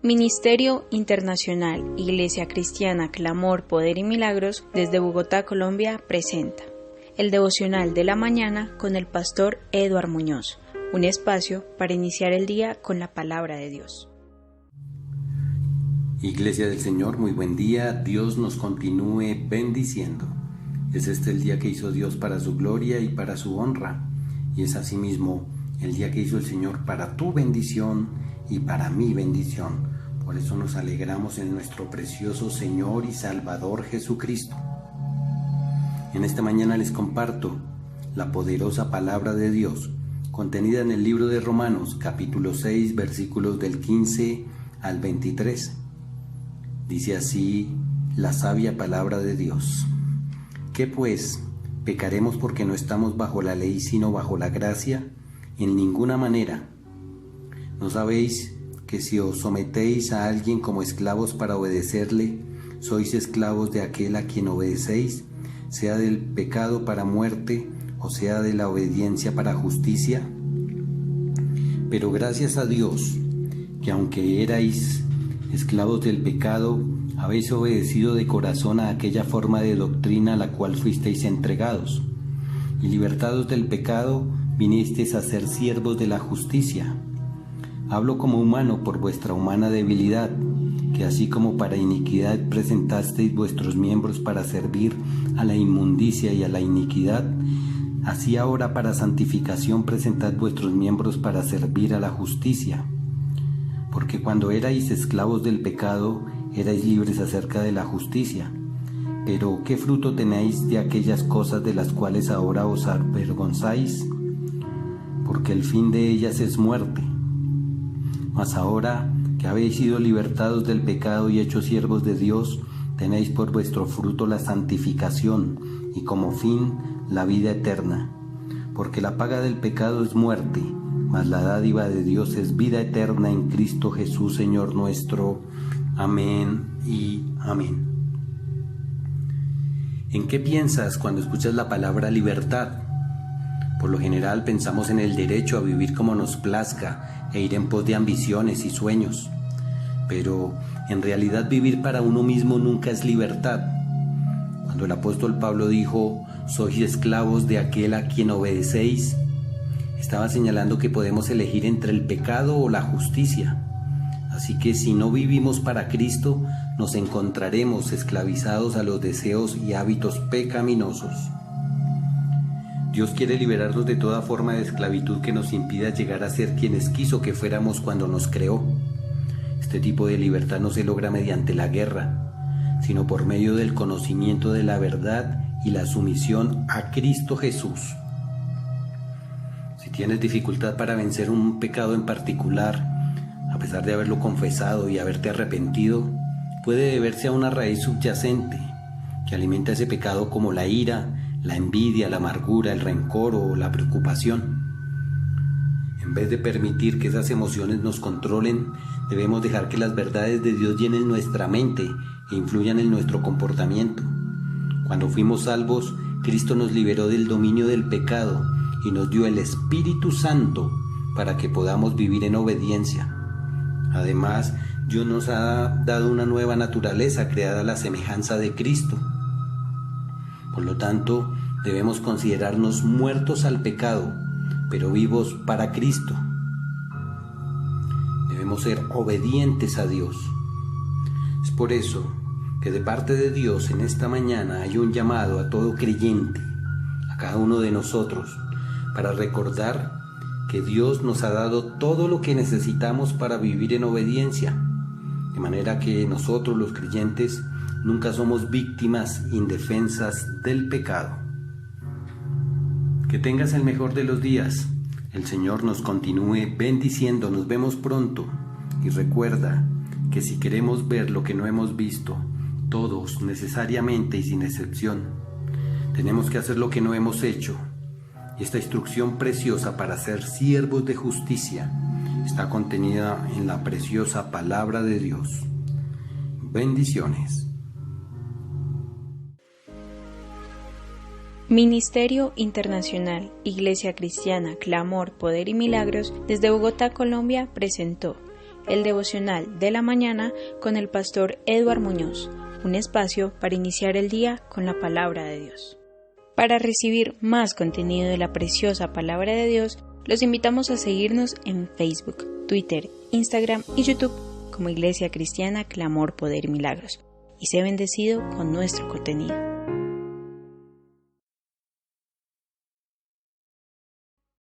Ministerio Internacional Iglesia Cristiana Clamor, Poder y Milagros desde Bogotá, Colombia presenta el devocional de la mañana con el pastor Eduard Muñoz, un espacio para iniciar el día con la palabra de Dios. Iglesia del Señor, muy buen día. Dios nos continúe bendiciendo. Es este el día que hizo Dios para su gloria y para su honra, y es asimismo el día que hizo el Señor para tu bendición y para mi bendición. Por eso nos alegramos en nuestro precioso Señor y Salvador Jesucristo. En esta mañana les comparto la poderosa palabra de Dios contenida en el libro de Romanos, capítulo 6, versículos del 15 al 23. Dice así la sabia palabra de Dios: ¿Qué pues? ¿Pecaremos porque no estamos bajo la ley sino bajo la gracia? En ninguna manera. ¿No sabéis que si os sometéis a alguien como esclavos para obedecerle, sois esclavos de aquel a quien obedecéis, sea del pecado para muerte o sea de la obediencia para justicia? Pero gracias a Dios, que aunque erais esclavos del pecado, habéis obedecido de corazón a aquella forma de doctrina a la cual fuisteis entregados, y libertados del pecado, vinisteis a ser siervos de la justicia. Hablo como humano por vuestra humana debilidad, que así como para iniquidad presentasteis vuestros miembros para servir a la inmundicia y a la iniquidad, así ahora para santificación presentad vuestros miembros para servir a la justicia. Porque cuando erais esclavos del pecado, erais libres acerca de la justicia. Pero ¿qué fruto tenéis de aquellas cosas de las cuales ahora os avergonzáis? Porque el fin de ellas es muerte. Mas ahora que habéis sido libertados del pecado y hechos siervos de Dios, tenéis por vuestro fruto la santificación y como fin la vida eterna. Porque la paga del pecado es muerte, mas la dádiva de Dios es vida eterna en Cristo Jesús, Señor nuestro. Amén y amén. ¿En qué piensas cuando escuchas la palabra libertad? Por lo general pensamos en el derecho a vivir como nos plazca e ir en pos de ambiciones y sueños. Pero en realidad vivir para uno mismo nunca es libertad. Cuando el apóstol Pablo dijo: «Sois esclavos de aquel a quien obedecéis», estaba señalando que podemos elegir entre el pecado o la justicia. Así que si no vivimos para Cristo, nos encontraremos esclavizados a los deseos y hábitos pecaminosos. Dios quiere liberarnos de toda forma de esclavitud que nos impida llegar a ser quienes quiso que fuéramos cuando nos creó. Este tipo de libertad no se logra mediante la guerra, sino por medio del conocimiento de la verdad y la sumisión a Cristo Jesús. Si tienes dificultad para vencer un pecado en particular, a pesar de haberlo confesado y haberte arrepentido, puede deberse a una raíz subyacente que alimenta ese pecado, como la ira, la envidia, la amargura, el rencor o la preocupación. En vez de permitir que esas emociones nos controlen, debemos dejar que las verdades de Dios llenen nuestra mente e influyan en nuestro comportamiento. Cuando fuimos salvos, Cristo nos liberó del dominio del pecado y nos dio el Espíritu Santo para que podamos vivir en obediencia. Además, Dios nos ha dado una nueva naturaleza creada a la semejanza de Cristo. Por lo tanto, debemos considerarnos muertos al pecado, pero vivos para Cristo. Debemos ser obedientes a Dios. Es por eso que de parte de Dios en esta mañana hay un llamado a todo creyente, a cada uno de nosotros, para recordar que Dios nos ha dado todo lo que necesitamos para vivir en obediencia, de manera que nosotros los creyentes nunca somos víctimas indefensas del pecado. Que tengas el mejor de los días. El Señor nos continúe bendiciendo. Nos vemos pronto. Y recuerda que si queremos ver lo que no hemos visto, todos, necesariamente y sin excepción, tenemos que hacer lo que no hemos hecho. Y esta instrucción preciosa para ser siervos de justicia está contenida en la preciosa palabra de Dios. Bendiciones. Ministerio Internacional Iglesia Cristiana Clamor, Poder y Milagros desde Bogotá, Colombia presentó el devocional de la mañana con el pastor Eduard Muñoz, un espacio para iniciar el día con la palabra de Dios. Para recibir más contenido de la preciosa palabra de Dios, los invitamos a seguirnos en Facebook, Twitter, Instagram y YouTube como Iglesia Cristiana Clamor, Poder y Milagros, y sé bendecido con nuestro contenido.